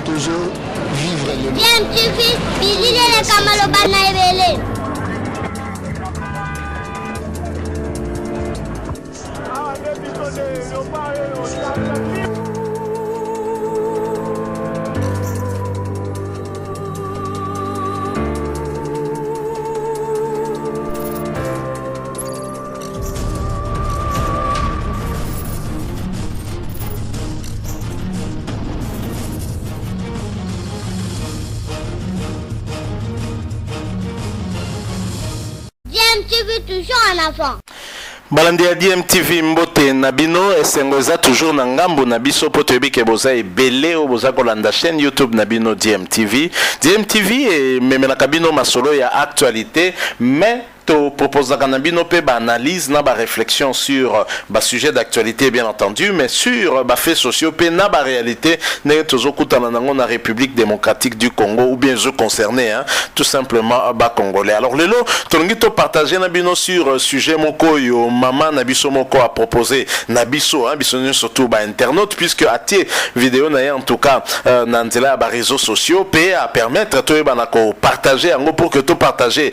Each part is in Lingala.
toujours vivre le bien tu fils bilile le kamalo bana ebele tu veux toujours un enfant. Balandi ya DMTV mbote na bino esengo eza toujours na ngambo na biso po toyebi ke boza ebele o boza kolanda chaîne YouTube na bino DMTV. DMTV ememelaka bino masolo ya actualité mais to propose na bino pe ba analyse na ba réflexion sur ba sujet d'actualité bien entendu mais sur ba faits sociaux pe na ba réalité ne tozo kutana nango na République démocratique du Congo ou bien je concerné hein, tout simplement ba congolais. Alors lelo tolongi to partager na bino sur sujet moko yo mama na biso moko a proposé na biso hein biso surtout ba internaute puisque atie vidéo na en tout cas na nzela ba réseaux sociaux pe à permettre to ba na ko partager en pour que to partager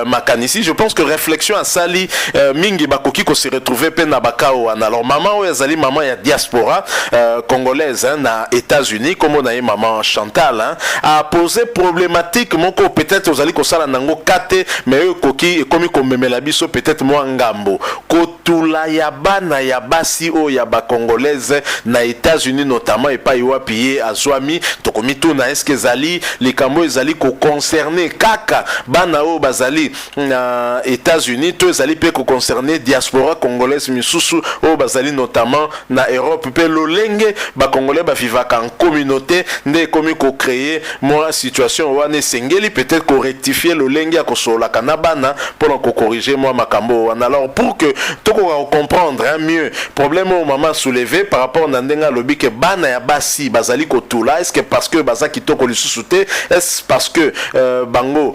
makanisi. Je pense que réflexion à sali mingi bakoki ko se retrouver pe na bakao. Alors maman ou yazali maman ya diaspora congolaise hein, na États-Unis comme on a maman Chantal hein, a posé problématique moko peut-être ozali ko sala nango kate mais koki komi ko memela biso peut-être moi ngambo kotula ya bana ya basi o ya ba congolaise na États-Unis notamment et pas yoapi azwami tokomi to na eske zali likambo ezali ko concerner kaka bana o bazali na États-Unis to ezali pe ko concerner diaspora congolaise misusu o bazali notamment na Europe pe lolenge ba congolais ba vivaka en communauté nde komi ko créer moi situation wana sengeli peut-être ko rectifier lolenge ya ko sola kana bana pour ko corriger moi makambo wana. Alors pour que to ko comprendre hein, mieux problème au maman soulevé par rapport na ndenga lobi ke bana ya basi bazali ko tula est-ce que parce que bazaki to ko lisusuté est-ce parce que bango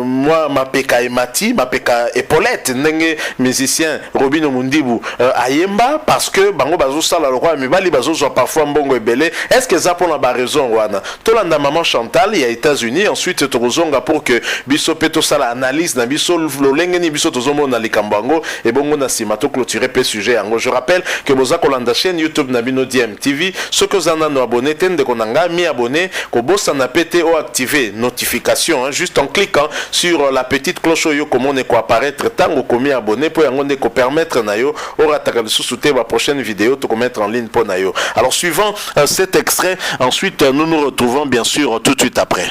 moi ma peka emati ma peka epolette ndenge musicien Robino Mundibu ayemba parce que bango bazo sala le roi mibali bazo zo parfois mbongo ebele est-ce que ça pour la raison wana tolanda maman Chantal il y a États-Unis ensuite tozonga pour que biso peto sala analyse na biso lolenge ni biso tozomo na likambango et bongo na sima to clôturer pe sujet yango. Je rappelle que boza kolanda chaîne YouTube na bino DMTV ce que zana no abonné tende konanga mi abonné ko bossa na pété ou activer notification hein, juste en cliquant sur la petite cloche yo comme on est quoi apparaître tango komi abonné pour yango ne ko permettre na yo ora takali sous-souter ma prochaine vidéo to mettre en ligne pour na yo. Alors suivant cet extrait ensuite nous nous retrouvons bien sûr tout de suite après.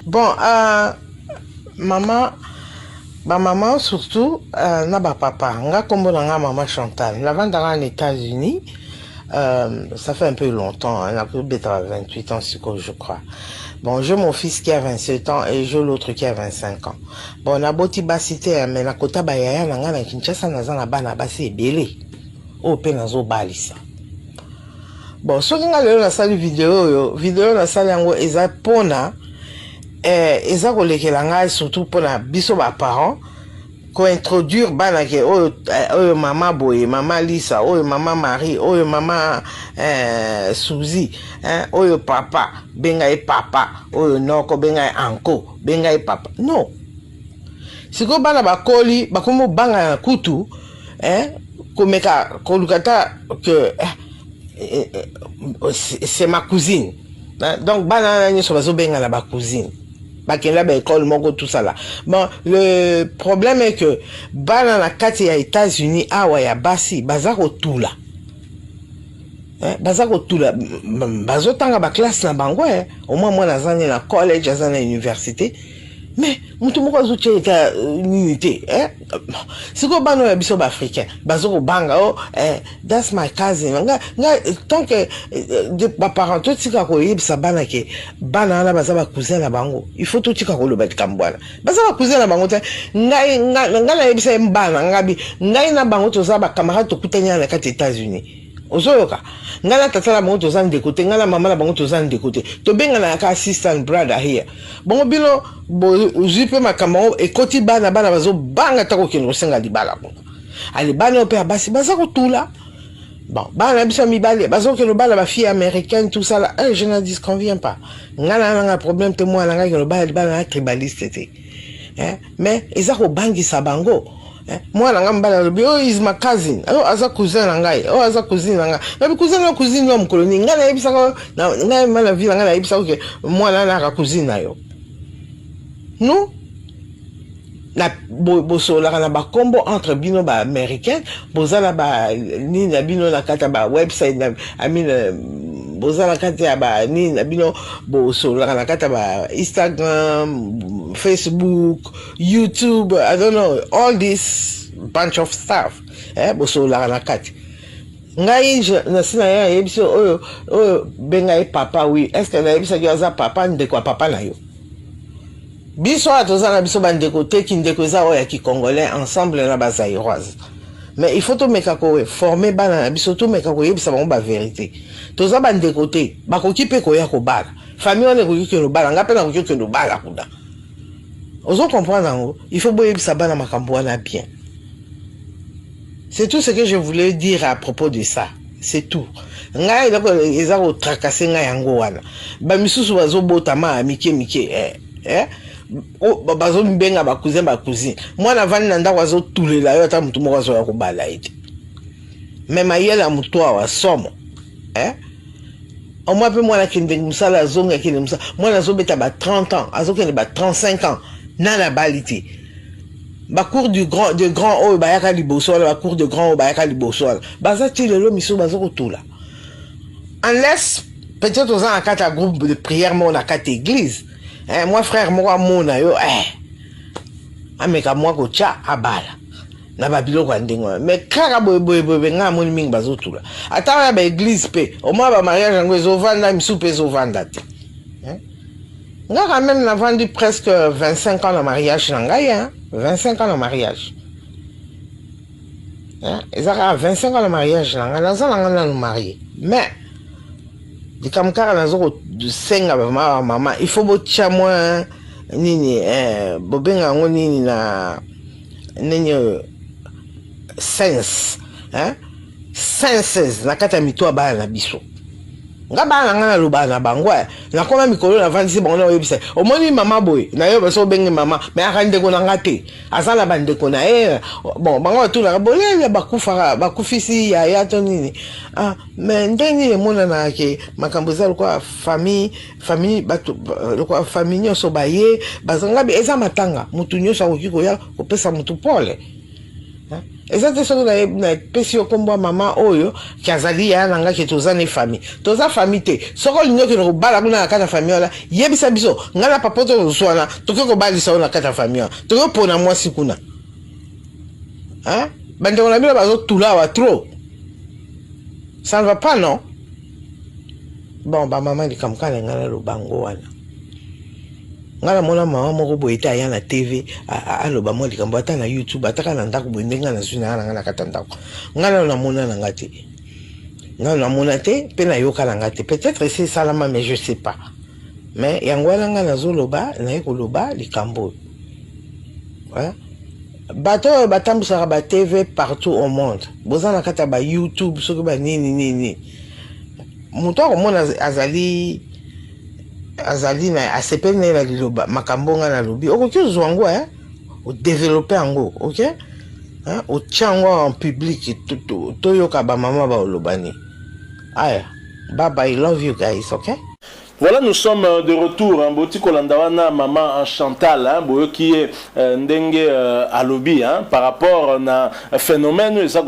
Bon maman ba maman surtout na ba papa nga kombo nga maman Chantal la vente en États-Unis ça fait un peu longtemps hein, a peut-être 28 ans je crois. Bon, j'ai mon fils qui a 27 ans et j'ai l'autre qui a 25 ans. Bon, on a beau cité mais la kota bayaya nanga na Kinshasa na bana basi ebele. O pe nazo balisa. Bon, so kinga lelo na sali vidéo na sali yango eza pona eza kolekela ngai surtout pona biso ba parents ko introduire bana ke oyo mama boye mama Lisa oyo mama Marie oyo mama Suzy oyo papa benga e papa oyo noko benga e anko benga e papa non siko bana bakoli bakomo banga na kutu komeka kolukata que c'est ma cousine donc bana nyoso bazo benga na ba cousine bakela ba école moko tout ça là. Bon, le problème est que bana na kati ya États-Unis awa ya basi bazako tula. Bazako tula bazo tanga ba classe na bango au moins moi nazane na college azana université mais mutu moko azuche ka unité siko bano ya biso ba africain bazoko banga that's my cousin nga tant que de ba parents tout tika ko yebisa bana ke bana na baza ba cousin na bango il faut tout tika ko loba tikambwana baza ba cousin na bango te ngai na yebisa mbana ngabi ngai na bango toza ba camarade to kutanya na kati États-Unis ozoyoka ngala tata la bango tozana de côté ngala mama la bango tozana de côté to benga na ka assistant brother here bongo bilo uzipe makamao e koti bana bazo banga tako kino senga libala bongo ali bana ope basi baza ko tula Bon, bah, mi balé, bah, que le bal, la fille américaine, tout ça là, je ne disconviens pas. N'a un problème, témoin, là, que le bal, tribaliste, mais, ils ont bangi sabango. Moi, la ngamba la oh, is my cousin. Oh, asa cousin nangai. Oh, asa cousin nangai. Mais cousin na cousine wa mkoloni. Ngana yebisa ko na mala vie ngana yebisa ko moi na cousine na yo. Non? Na boso la na ba combo entre bino ba américain, bozala ba ni na bino na kata ba website na bozala kata ba ni na bino boso la na kata ba Instagram, Facebook, YouTube, I don't know, all this bunch of stuff. Boso la na kata. Ngai na sina ya ebiso oyo benga papa oui. Est-ce que na ebisa ki papa ndeko papa na yo? Biso atozana biso bandeko te ki ndeko za oya ki congolais ensemble na ba zaïroise. Mais il faut to meka ko former bana biso to meka ko yebisa bango ba vérité. Toza bandeko te ba ko kipe ko ya ko bala. Famille on ko ki ko bala ngape na ko ki ko bala kuda. Ozo comprendre ngo, il faut boye yebisa bana makambo wana bien. C'est tout ce que je voulais dire à propos de ça. C'est tout. Ngai dako eza ko tracasser ngai yango wana. Ba misusu bazo botama mike oh bazo mbenga ba cousin moi na vani na ndako azo tulela yo ata mutu moko azo ya kobala ite même ayela mutu wa somo au moins pe moi na kende musala azonga kende musala moi na zo beta ba 30 ans azo kende ba 35 ans na la balité ba cours de grand oh ba yaka liboso ba cours de grand oh ba yaka liboso ba za tilelo miso bazo kotula unless peut-être aux en quatre groupe de prière moi na quatre église. Moi frère moi mona yo ameka moi ko cha abala na babilo kwa ndengo mais kaka boy nga moni mingi bazotula ata ba église pe au moins ba mariage ngo ezovanda misupe ezovanda te nga quand même n'a vendu presque 25 ans de mariage na ngai 25 ans de mariage ezaka 25 ans de mariage na ngai na marié mais di kamkara nazo de senga ba mama il faut botia moi nini bobenga ngo nini na nini sense senses na kata mito ba na biso ngaba na loba na bango na koma mikolo na vandisi bango na yebisa omoni mama boy na yo baso bengi mama me akande ko na ngate azala bande ko na bon bango tu na bolele bakufisi ya to nini mais ndeni le mona na ke makambo za kwa famille bato kwa famille nyoso baye bazanga be eza matanga mutu nyoso akiko ya kopesa mutu pole ezate soko na pesi okombo mama oyo kiazali ya nanga ke tozane famille toza famille te soko linyo ke ko bala kuna kata famille ola yebisa biso ngala papoto swana tokeko balisa ona kata famille toko pona mwasi kuna bande on a mis bazo tula wa trop ça ne va pas non bon ba maman di kamkala ngala lo bango wana ngala mona mama moko boyeta ya na TV aloba mo likambo ata na YouTube ataka na ndako boyenga na zuna na kata ndako ngala na mona na ngati ngala na mona te pe na yoka na ngati peut-être c'est salama mais je sais pas mais yangwala ngala zoloba na ekoloba likambo bato batambusaka ba TV partout au monde bozana kata ba YouTube soko ba nini muto akomona azali na asepeli na liloba makambo nga na lobi okoki zwango o développer ango OK o tchango en public toyoka ba mama ba olobani aya bye bye, I love you guys, OK. Voilà, nous sommes de retour. Boti Kolandawana, maman Chantal, qui est ndenge à lobby, par rapport à un phénomène, ça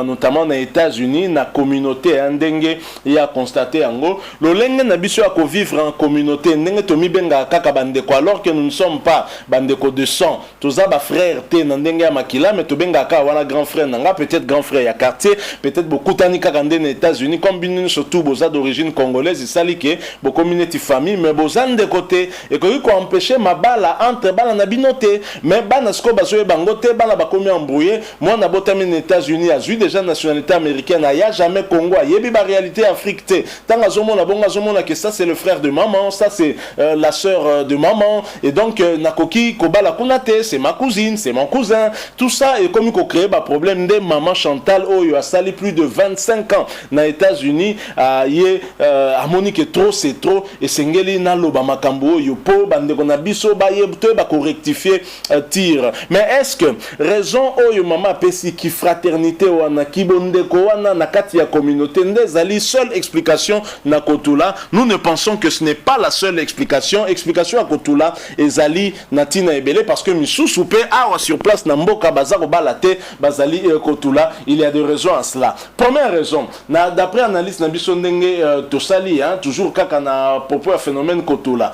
notamment aux États-Unis, na communauté, ndenge il a constaté en gros, le lenge na biso à vivre en communauté, ndenge tomi benga kaka bandeko, alors que nous ne sommes pas bandeko de sang, tous ba frère te ndenge ya makila, mais to benga ka wana grand frère nanga, peut-être grand frère ya quartier, peut-être beaucoup tani kaka ndenge aux États-Unis, comme bin surtout boza d'origine congolaise, c'est ça li ke beaucoup communauté famille mais bozan de côté et que ko empêcher mabala entre bana na binote mais bana sko bazoye bangote bana bakomi embrouillé moi na botami aux États-Unis a eu déjà nationalité américaine a jamais Congo a yebi ba réalité Afrique te tanga zomona bonga zomona que ça c'est le frère de maman ça c'est la sœur de maman et donc nakoki kobala kunate c'est ma cousine c'est mon cousin tout ça et comme il créer ba problème de maman Chantal oyo a sali plus de 25 ans na États-Unis a a monique trop c'est trop et sengeli na loba makambo yo po bande kona biso ba yebte ba correctifier tir mais est-ce que raison oyo mama pesi ki fraternité wana ki bondeko wana na kati ya communauté ndezali seule explication na kotula nous ne pensons que ce n'est pas la seule explication à kotula ezali natina ebele parce que misusu pe awa sur place na mboka bazako balate bazali kotula il y a des raisons à cela première raison na d'après analyse na biso ndenge tosali hein toujours kaka na propos phénomène kotula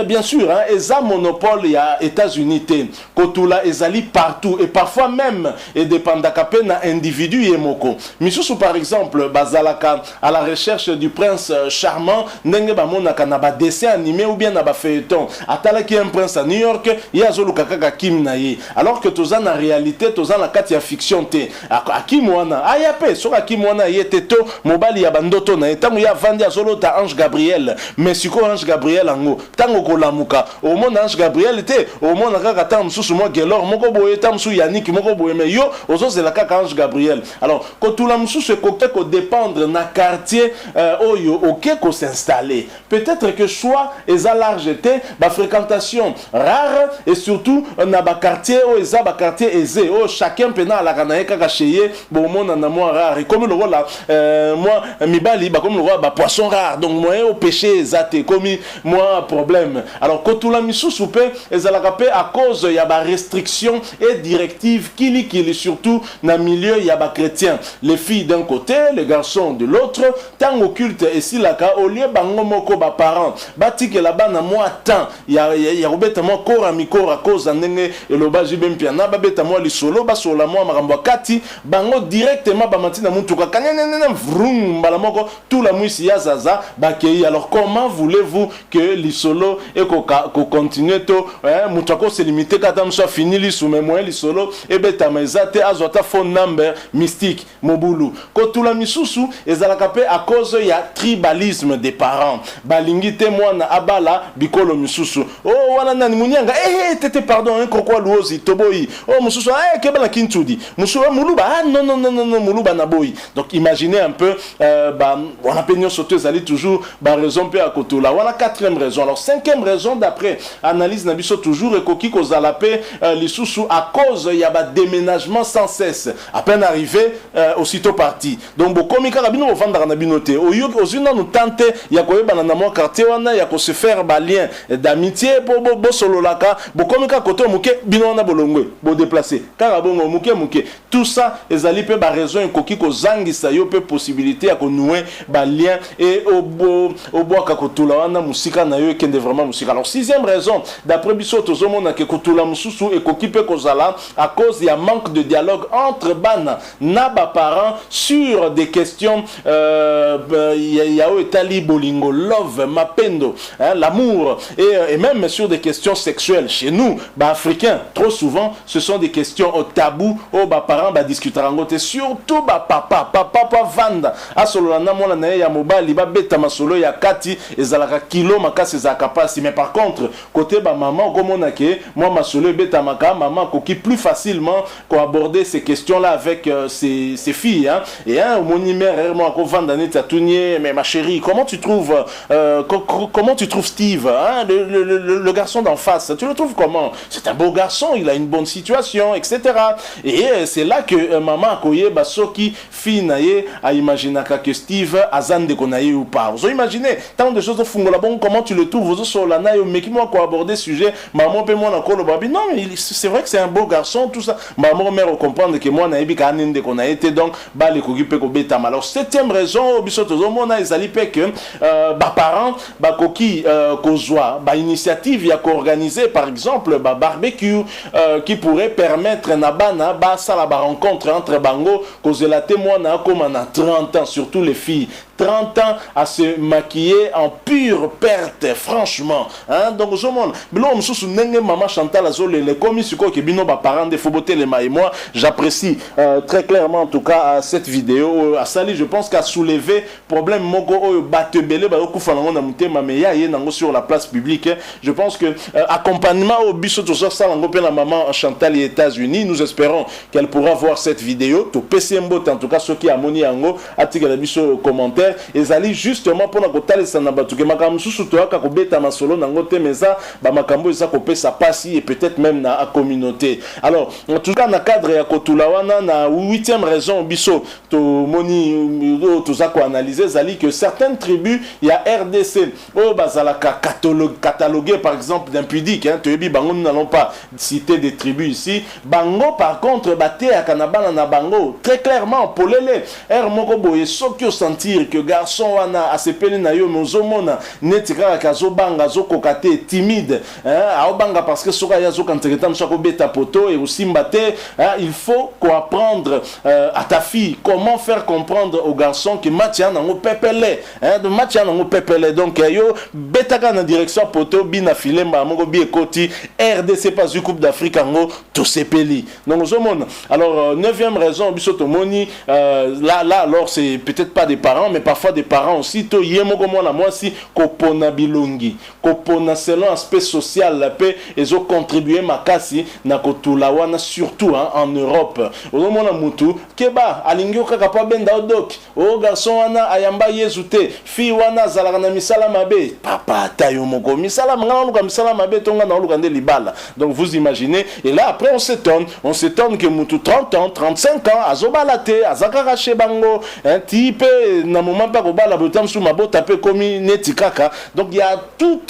bien sûr hein eza monopole ya États-Unis te kotula ezali partout et parfois même et dépendaka pe na individu yemoko misusu par exemple bazalaka à la recherche du prince charmant ndenge bamonaka na ba dessin animé ou bien na ba feuilleton atalaki un prince à New York ya zoluka kaka kim na ye alors que toza na réalité toza na kati ya fiction te akim wana aya pe soka kim wana yete to mobali ya bandoto na etango ya vandi azolota Ange Gabriel mais siko Ange Gabriel ango tango kolamuka au monde Ange Gabriel te au monde kaka tam susu mo gelor moko boye tam su Yannick moko boye mais yo ozozela kaka Ange Gabriel alors kotula mususu koke ko dépendre na quartier oyo oke ko s'installer peut-être que soit eza large te ba fréquentation rare et surtout na ba quartier o eza ba quartier aisé o chacun pena la kana kaka cheye bon mona na moi rare comme le roi moi mibali ba comme le roi ba poisson rare donc moi au péché ezate comme moi problème alors kotula misusu pe ezala pe à cause ya ba restriction et directive kili surtout na milieu ya ba chrétien les filles d'un côté les garçons de l'autre tant occulte et si la ka au lieu bango moko ba parents batike là-bas na moi temps ya robeta mo kora mikora cause ndenge elobaji bempia na babeta mo lisolo ba sola mo makambo kati bango directement ba matina mutuka kanyenene vrum bala moko tout la muisi ya zaza bakei alors comment voulez-vous que lisolo et ko continuer to mutako se limiter kata mso fini lisu mais moi lisolo et beta maizate azota phone number mystique mobulu ko tula misusu ezalaka pe à cause ya tribalisme des parents balingi te mwana abala bikolo misusu oh wana nani munyanga tete pardon hein kokwa luozi toboyi oh mususu kebala kintudi mususu muluba non muluba na boyi donc imaginez un peu on a peignon sauter ezali toujours ba raison pe à kotula wana quatrième raison alors cinquième raison d'après analyse na biso toujours ekoki kozala pe lisusu à cause ya ba déménagement sans cesse à peine arrivé aussitôt parti donc bokomi kaka bino bofandaka na bino te ozina nous tenter ya koyebana na mwa quartier wana ya ko se faire ba lien d'amitié po bo sololaka bokomi kaka koto muke bino wana bolongwe bo déplacer kaka bongo muke tout ça ezali pe ba raison ekoki kozangisa yo pe possibilité ya ko nouer ba lien et obwaka kotula wana musika na yo ekende vraiment musika alors sixième raison d'après biso tozomona ke kotula mususu ekoki pe kozala à cause ya manque de dialogue entre bana na ba parents sur des questions yao etali bolingo love mapendo hein, l'amour et même sur des questions sexuelles chez nous bah africains trop souvent ce sont des questions tabou au ba parents ba discutera ngote surtout ba papa vanda asolo na mona na ya mobali ba beta masolo ya kati ezalaka kilo makasi za kapasi mais par contre côté ba maman komona ke moi masolo beta maka maman koki plus facilement ko aborder ces questions là avec ses filles hein et hein mon numéro moi ko vanda net atunier mais ma chérie comment tu trouves Steve hein le garçon d'en face tu le trouves comment c'est un beau garçon il a une bonne situation etc et c'est là que maman koye basoki fille naye a imaginer que Steve azande konaye ou pas vous imaginez tant de choses au fungola bon comment tu le trouves vous sur la nayo mais qui moi ko aborder sujet maman pe moi na kolo babi non c'est vrai que c'est un beau garçon tout ça maman mère comprendre que moi na ebi ka nende konaye été donc ba le koki pe ko beta alors septième raison bisoto zo mona ezali pe que ba parents ba koki kozwa ba initiative ya ko organiser par exemple ba barbecue qui pourrait permettre na bana ba sala ba rencontre entre bango kozela témoin na comme na 30 ans surtout les filles 30 ans à se maquiller en pure perte, franchement. Hein? Donc, je montre. Maman Chantal Azole, les commis sur quoi que bino ba parents de Foboté les et moi, j'apprécie très clairement en tout cas cette vidéo. À Sali, je pense qu'à soulever problème moko batebele ba okufanango na mutema mais ya nango sur la place publique. Je pense que accompagnement au biso to ça lango pe la maman Chantal aux États-Unis, nous espérons qu'elle pourra voir cette vidéo. To PCMBO en tout cas ceux qui a moni yango atika la biso commentaire et Zali justement pour na kotale sana batuke makambo susu to aka ko beta masolo nango te meza ba makambo eza ko pesa pasi et peut-être même na a communauté. Alors en tout cas na cadre ya kotulawana na 8e raison biso to moni to za ko analyser Zali que certaines tribus il y a RDC au bazalaka catalogué par exemple d'impudique hein to bango nous n'allons pas citer des tribus ici bango par contre baté à kanabana na bango très clairement polele er moko boye soki sentir que garçon wana asepeli na yo mozomona netika kazo banga zo kokate timide hein aobanga parce que soka ya zo kanteketa msako beta poto et aussi mbaté il faut apprendre à ta fille comment faire comprendre aux garçons que matia nango pepele hein de matia nango pepele donc yo betaka na direction poto bina filemba moko bi ekoti RDC pas du Coupe d'Afrique ango to sepeli donc zomona alors 9e raison bisoto moni là alors c'est peut-être pas des parents mais parfois des parents aussi to yemoko mona moi si kopona bilongi kopona selon aspect social la paix et ont contribué makasi na kotula wana surtout hein, en Europe ozomona mutu keba alingio kaka pa benda odok o garçon wana ayamba yezute fi wana zalaka na misala mabe papa tayo moko misala ngana luka misala mabe tonga na luka nde libala donc vous imaginez et là après on s'étonne que mutu 30 ans 35 ans azobalate azakarache bango un type na moment pas ko bala botam sou mabota pe komi netikaka donc il y a tout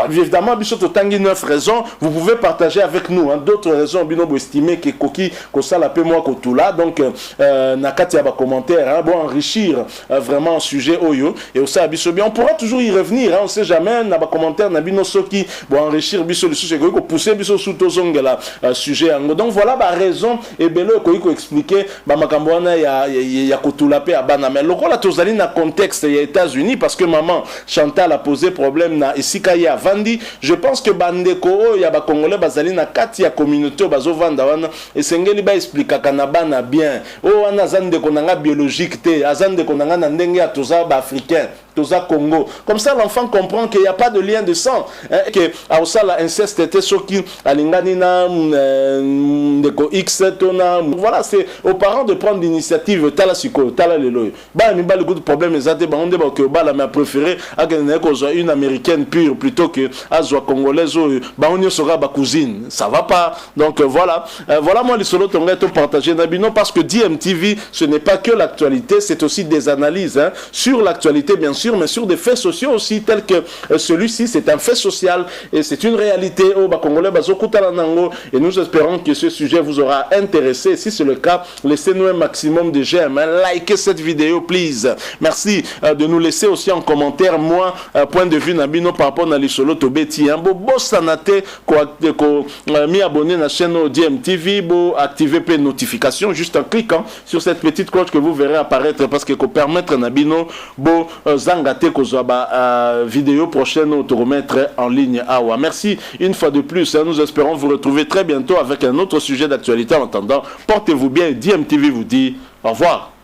évidemment bisoto tangi 9 raisons vous pouvez partager avec nous hein, d'autres raisons binobo estimer que koki ko sala pe moi ko tout là donc na kati ya ba commentaire hein, bon enrichir vraiment sujet oyo et aussi biso bien on pourra toujours y revenir hein, on sait jamais na ba commentaire na bino soki bon enrichir biso le sujet ko pousser biso sous tozongela sujet ango donc voilà ba raison et belo ko expliquer ba makambo wana ya ko tout la pe abana mais lokola tozali na contexte ya États-Unis parce que maman Chantal a posé problème na esika ya vandi je pense que bandeko ya ba congolais bazali na kati ya communauté bazo vanda wana esengeli ba expliquer kana bana bien o wana zande konanga biologique te azande konanga na ndenge ya toza ba africain toza Congo comme ça l'enfant comprend qu'il y a pas de lien de sang hein, que ausala inceste était soki alingani na ndeko x tona voilà c'est aux parents de prendre l'initiative tala siko tala lelo ba mi ba le coup de problème ezate ba onde ba que ba la m'a préféré akene ko zo une américaine pure plutôt que azwa congolaise ba onyo sera ba cousine ça va pas donc voilà voilà moi les solo tonga to partager na bino parce que DMTV ce n'est pas que l'actualité c'est aussi des analyses hein, sur l'actualité bien sûr mais sur des faits sociaux aussi tels que celui-ci c'est un fait social et c'est une réalité au Congolais et nous espérons que ce sujet vous aura intéressé. Si c'est le cas, laissez-nous un maximum de j'aime, likez cette vidéo please. Merci de nous laisser aussi en commentaire moi point de vue nabino par rapport à l'isolo tobeti hein bo sanate ko mi abonner à la chaîne DMTV bo activer les notifications juste en cliquant sur cette petite cloche que vous verrez apparaître parce que ko permettre nabino bo zangate ko vidéo prochaine ou te remettre en ligne awa. Merci une fois de plus hein, nous espérons vous retrouver très bientôt avec un autre sujet d'actualité. En attendant, portez-vous bien. DMTV vous dit au revoir.